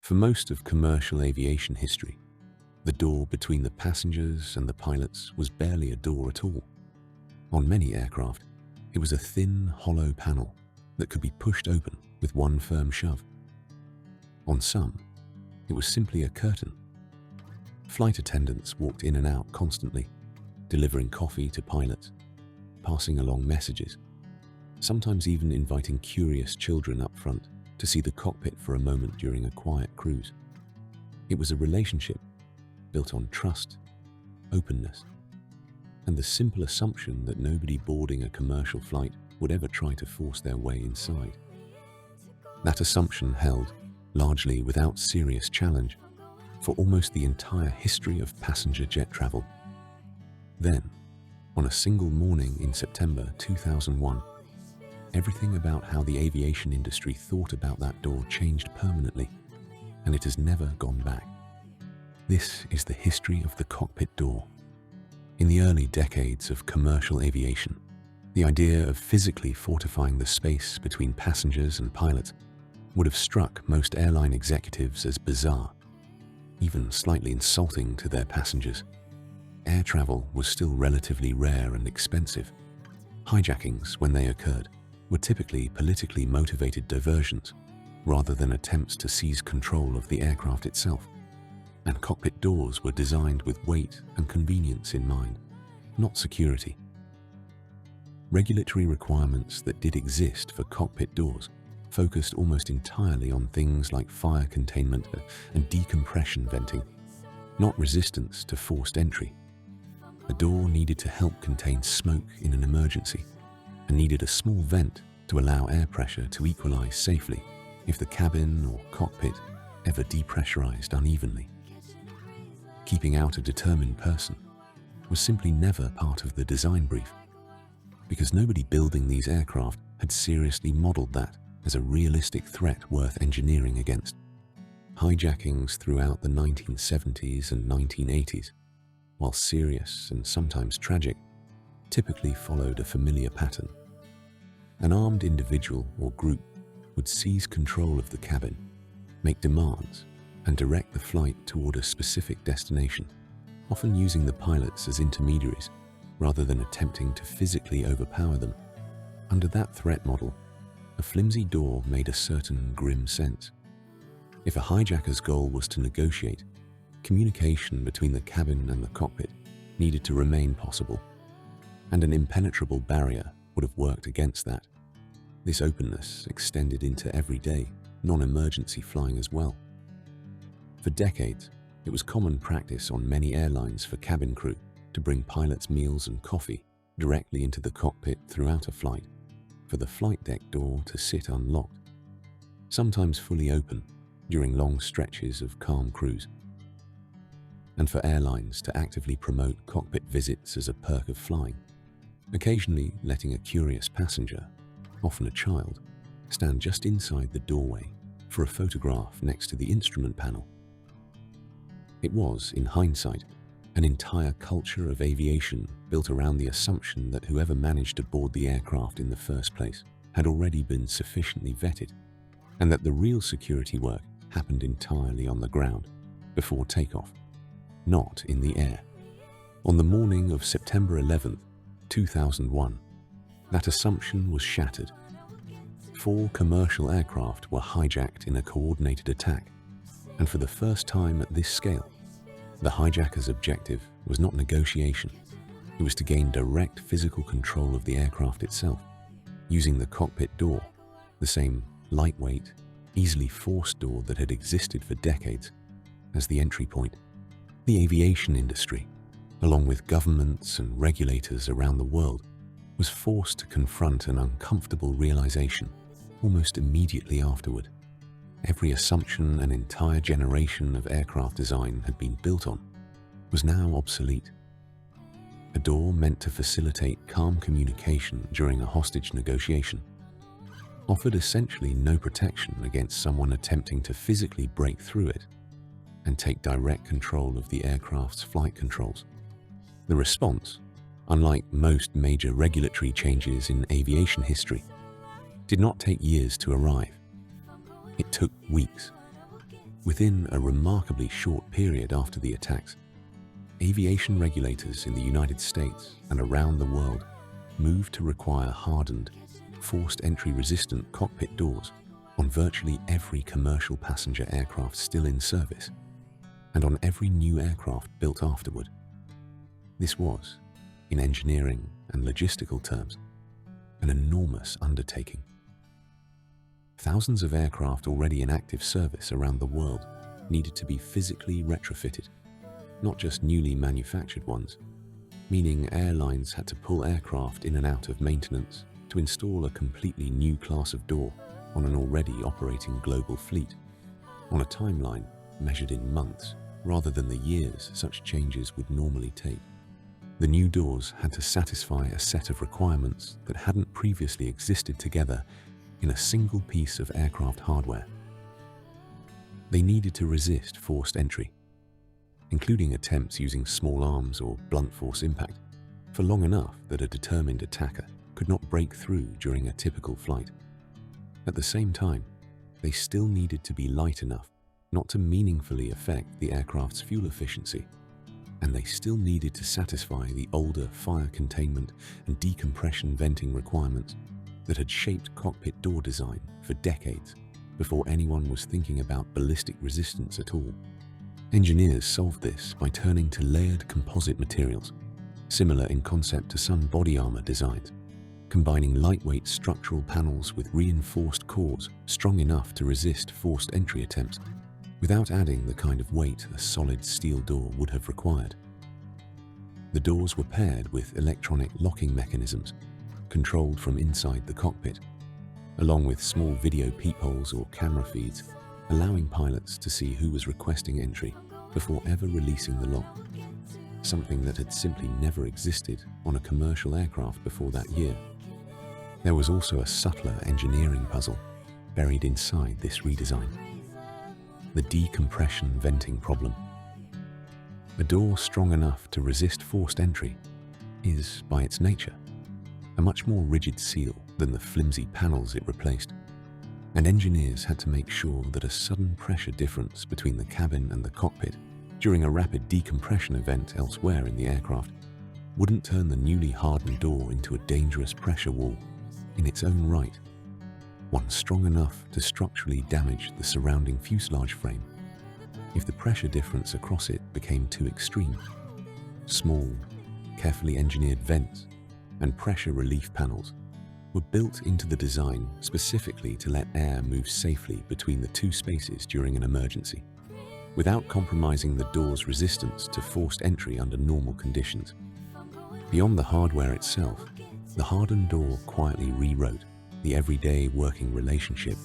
For most of commercial aviation history, the door between the passengers and the pilots was barely a door at all. On many aircraft, it was a thin, hollow panel that could be pushed open with one firm shove. On some, it was simply a curtain. Flight attendants walked in and out constantly, delivering coffee to pilots, passing along messages, sometimes even inviting curious children up front to see the cockpit for a moment during a quiet cruise. It was a relationship built on trust, openness, and the simple assumption that nobody boarding a commercial flight would ever try to force their way inside. That assumption held, largely without serious challenge, for almost the entire history of passenger jet travel. Then, on a single morning in September 2001, everything about how the aviation industry thought about that door changed permanently, and it has never gone back. This is the history of the cockpit door. In the early decades of commercial aviation, the idea of physically fortifying the space between passengers and pilots would have struck most airline executives as bizarre, even slightly insulting to their passengers. Air travel was still relatively rare and expensive. Hijackings, when they occurred, were typically politically motivated diversions, rather than attempts to seize control of the aircraft itself. And cockpit doors were designed with weight and convenience in mind, not security. Regulatory requirements that did exist for cockpit doors focused almost entirely on things like fire containment and decompression venting, not resistance to forced entry. A door needed to help contain smoke in an emergency, and needed a small vent to allow air pressure to equalize safely if the cabin or cockpit ever depressurized unevenly. Keeping out a determined person was simply never part of the design brief, because nobody building these aircraft had seriously modeled that as a realistic threat worth engineering against. Hijackings throughout the 1970s and 1980s, while serious and sometimes tragic, typically followed a familiar pattern. An armed individual or group would seize control of the cabin, make demands, and direct the flight toward a specific destination, often using the pilots as intermediaries rather than attempting to physically overpower them. Under that threat model, a flimsy door made a certain grim sense. If a hijacker's goal was to negotiate, communication between the cabin and the cockpit needed to remain possible, and an impenetrable barrier would have worked against that. This openness extended into everyday, non-emergency flying as well. For decades, it was common practice on many airlines for cabin crew to bring pilots' meals and coffee directly into the cockpit throughout a flight, for the flight deck door to sit unlocked, sometimes fully open during long stretches of calm cruise, and for airlines to actively promote cockpit visits as a perk of flying, occasionally letting a curious passenger, often a child, stand just inside the doorway for a photograph next to the instrument panel. It was, in hindsight, an entire culture of aviation built around the assumption that whoever managed to board the aircraft in the first place had already been sufficiently vetted, and that the real security work happened entirely on the ground, before takeoff, not in the air. On the morning of September 11th, 2001, that assumption was shattered. 4 commercial aircraft were hijacked in a coordinated attack, and for the first time at this scale, the hijacker's objective was not negotiation. It was to gain direct physical control of the aircraft itself, using the cockpit door, the same lightweight, easily forced door that had existed for decades, as the entry point. The aviation industry, along with governments and regulators around the world, was forced to confront an uncomfortable realization almost immediately afterward. Every assumption an entire generation of aircraft design had been built on was now obsolete. A door meant to facilitate calm communication during a hostage negotiation offered essentially no protection against someone attempting to physically break through it and take direct control of the aircraft's flight controls. The response, unlike most major regulatory changes in aviation history, did not take years to arrive. It took weeks. Within a remarkably short period after the attacks, aviation regulators in the United States and around the world moved to require hardened, forced entry resistant cockpit doors on virtually every commercial passenger aircraft still in service and on every new aircraft built afterward. This was, in engineering and logistical terms, an enormous undertaking. Thousands of aircraft already in active service around the world needed to be physically retrofitted, not just newly manufactured ones, meaning airlines had to pull aircraft in and out of maintenance to install a completely new class of door on an already operating global fleet, on a timeline measured in months rather than the years such changes would normally take. The new doors had to satisfy a set of requirements that hadn't previously existed together in a single piece of aircraft hardware. They needed to resist forced entry, including attempts using small arms or blunt force impact, for long enough that a determined attacker could not break through during a typical flight. At the same time, they still needed to be light enough not to meaningfully affect the aircraft's fuel efficiency, and they still needed to satisfy the older fire containment and decompression venting requirements that had shaped cockpit door design for decades before anyone was thinking about ballistic resistance at all. Engineers solved this by turning to layered composite materials, similar in concept to some body armor designs, combining lightweight structural panels with reinforced cores strong enough to resist forced entry attempts, without adding the kind of weight a solid steel door would have required. The doors were paired with electronic locking mechanisms, controlled from inside the cockpit, along with small video peepholes or camera feeds, allowing pilots to see who was requesting entry before ever releasing the lock, something that had simply never existed on a commercial aircraft before that year. There was also a subtler engineering puzzle buried inside this redesign: the decompression venting problem. A door strong enough to resist forced entry is, by its nature, a much more rigid seal than the flimsy panels it replaced, and engineers had to make sure that a sudden pressure difference between the cabin and the cockpit during a rapid decompression event elsewhere in the aircraft wouldn't turn the newly hardened door into a dangerous pressure wall in its own right, one strong enough to structurally damage the surrounding fuselage frame if the pressure difference across it became too extreme. Small, carefully engineered vents and pressure relief panels were built into the design specifically to let air move safely between the two spaces during an emergency, without compromising the door's resistance to forced entry under normal conditions. Beyond the hardware itself, the hardened door quietly rewrote the everyday working relationship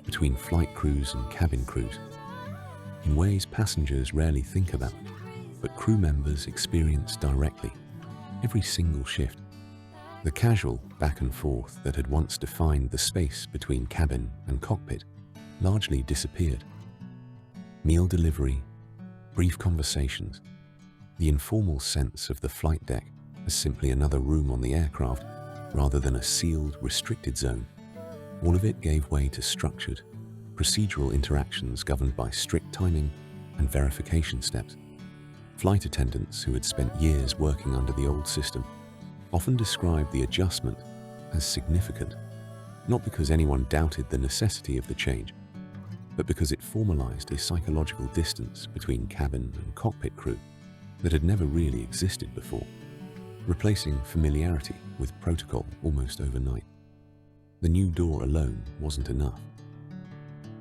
between flight crews and cabin crews in ways passengers rarely think about, but crew members experience directly every single shift. The casual back and forth that had once defined the space between cabin and cockpit largely disappeared. Meal delivery, brief conversations, the informal sense of the flight deck as simply another room on the aircraft rather than a sealed, restricted zone, all of it gave way to structured, procedural interactions governed by strict timing and verification steps. Flight attendants who had spent years working under the old system often described the adjustment as significant, not because anyone doubted the necessity of the change, but because it formalized a psychological distance between cabin and cockpit crew that had never really existed before, replacing familiarity with protocol almost overnight. The new door alone wasn't enough.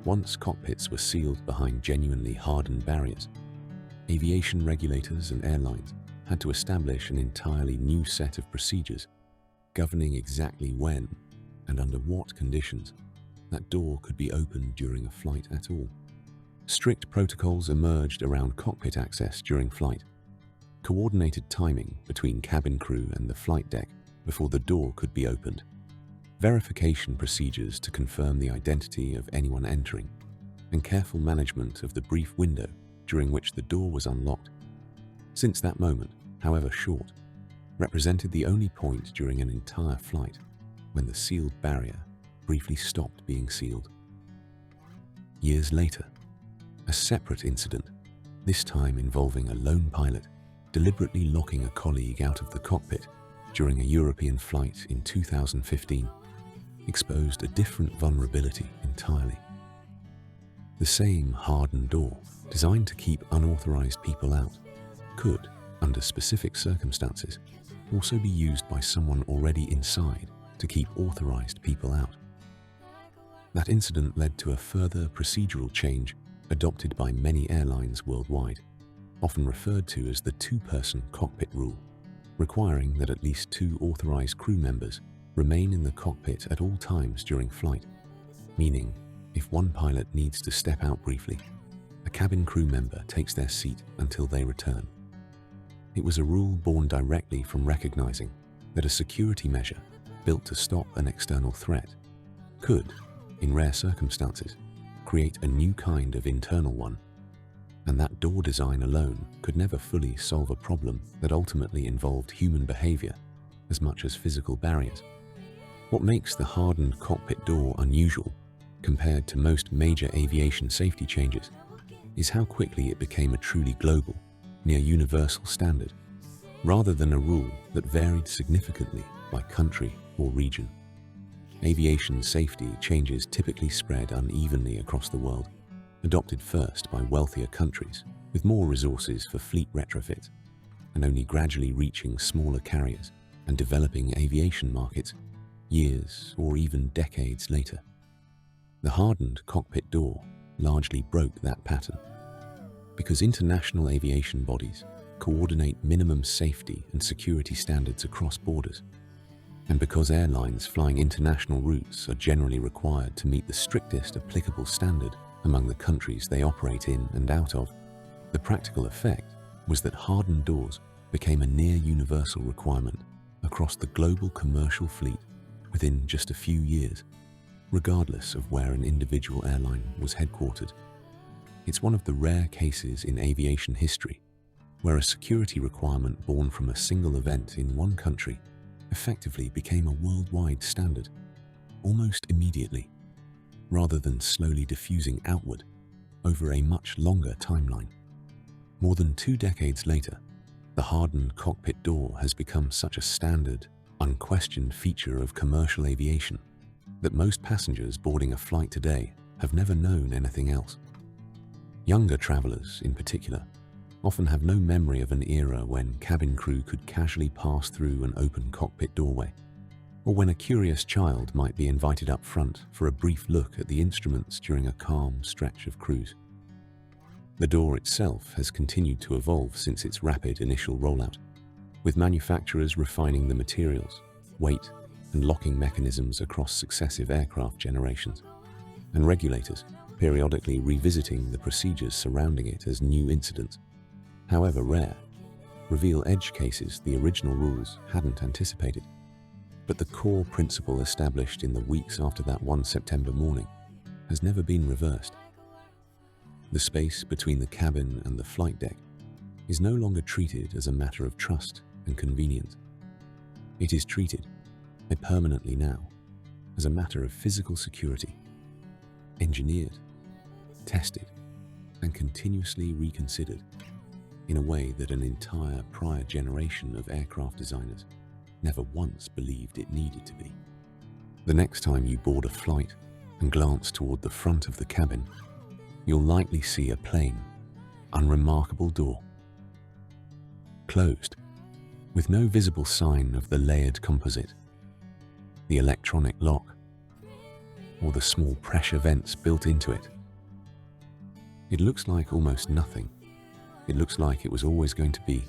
Once cockpits were sealed behind genuinely hardened barriers, aviation regulators and airlines had to establish an entirely new set of procedures governing exactly when and under what conditions that door could be opened during a flight at all. Strict protocols emerged around cockpit access during flight, coordinated timing between cabin crew and the flight deck before the door could be opened, verification procedures to confirm the identity of anyone entering, and careful management of the brief window during which the door was unlocked. Since that moment, however short, represented the only point during an entire flight when the sealed barrier briefly stopped being sealed. Years later, A separate incident, this time involving a lone pilot deliberately locking a colleague out of the cockpit during a European flight in 2015, exposed a different vulnerability entirely. The same hardened door, designed to keep unauthorized people out, could, under specific circumstances, also be used by someone already inside to keep authorized people out. That incident led to a further procedural change adopted by many airlines worldwide, often referred to as the two-person cockpit rule, requiring that at least 2 authorized crew members remain in the cockpit at all times during flight, meaning if one pilot needs to step out briefly, a cabin crew member takes their seat until they return. It was a rule born directly from recognizing that a security measure built to stop an external threat could, in rare circumstances, create a new kind of internal one, and that door design alone could never fully solve a problem that ultimately involved human behavior as much as physical barriers. What makes the hardened cockpit door unusual compared to most major aviation safety changes is how quickly it became a truly global, near universal standard, rather than a rule that varied significantly by country or region. Aviation safety changes typically spread unevenly across the world, adopted first by wealthier countries with more resources for fleet retrofit, and only gradually reaching smaller carriers and developing aviation markets years or even decades later. The hardened cockpit door largely broke that pattern, because international aviation bodies coordinate minimum safety and security standards across borders, and because airlines flying international routes are generally required to meet the strictest applicable standard among the countries they operate in and out of, the practical effect was that hardened doors became a near universal requirement across the global commercial fleet within just a few years, regardless of where an individual airline was headquartered. It's one of the rare cases in aviation history where a security requirement born from a single event in one country effectively became a worldwide standard, almost immediately, rather than slowly diffusing outward over a much longer timeline. More than 2 decades later, the hardened cockpit door has become such a standard, unquestioned feature of commercial aviation that most passengers boarding a flight today have never known anything else. Younger travelers, in particular, often have no memory of an era when cabin crew could casually pass through an open cockpit doorway, or when a curious child might be invited up front for a brief look at the instruments during a calm stretch of cruise. The door itself has continued to evolve since its rapid initial rollout, with manufacturers refining the materials, weight, and locking mechanisms across successive aircraft generations, and regulators periodically revisiting the procedures surrounding it as new incidents, however rare, reveal edge cases the original rules hadn't anticipated. But the core principle established in the weeks after that one September morning has never been reversed. The space between the cabin and the flight deck is no longer treated as a matter of trust and convenience. It is treated, permanently now, as a matter of physical security, engineered, tested, and continuously reconsidered in a way that an entire prior generation of aircraft designers never once believed it needed to be. The next time you board a flight and glance toward the front of the cabin, you'll likely see a plain, unremarkable door, closed, with no visible sign of the layered composite, the electronic lock, or the small pressure vents built into it. It looks like almost nothing. It looks like it was always going to be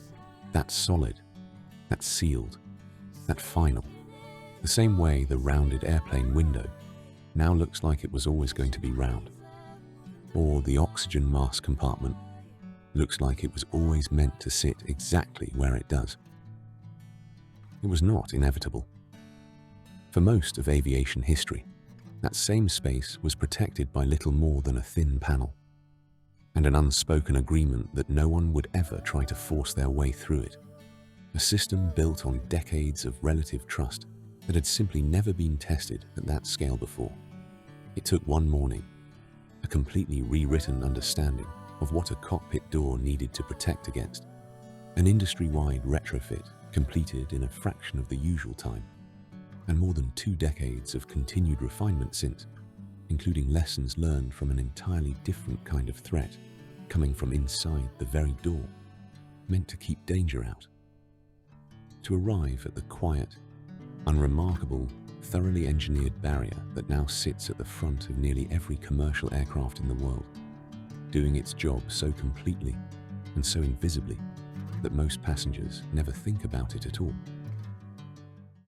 that solid, that sealed, that final, the same way the rounded airplane window now looks like it was always going to be round, or the oxygen mask compartment looks like it was always meant to sit exactly where it does. It was not inevitable. For most of aviation history, that same space was protected by little more than a thin panel, and an unspoken agreement that no one would ever try to force their way through it. A system built on decades of relative trust that had simply never been tested at that scale before. It took one morning, a completely rewritten understanding of what a cockpit door needed to protect against, an industry-wide retrofit completed in a fraction of the usual time, and more than 2 decades of continued refinement since, including lessons learned from an entirely different kind of threat coming from inside the very door, meant to keep danger out. To arrive at the quiet, unremarkable, thoroughly engineered barrier that now sits at the front of nearly every commercial aircraft in the world, doing its job so completely and so invisibly that most passengers never think about it at all.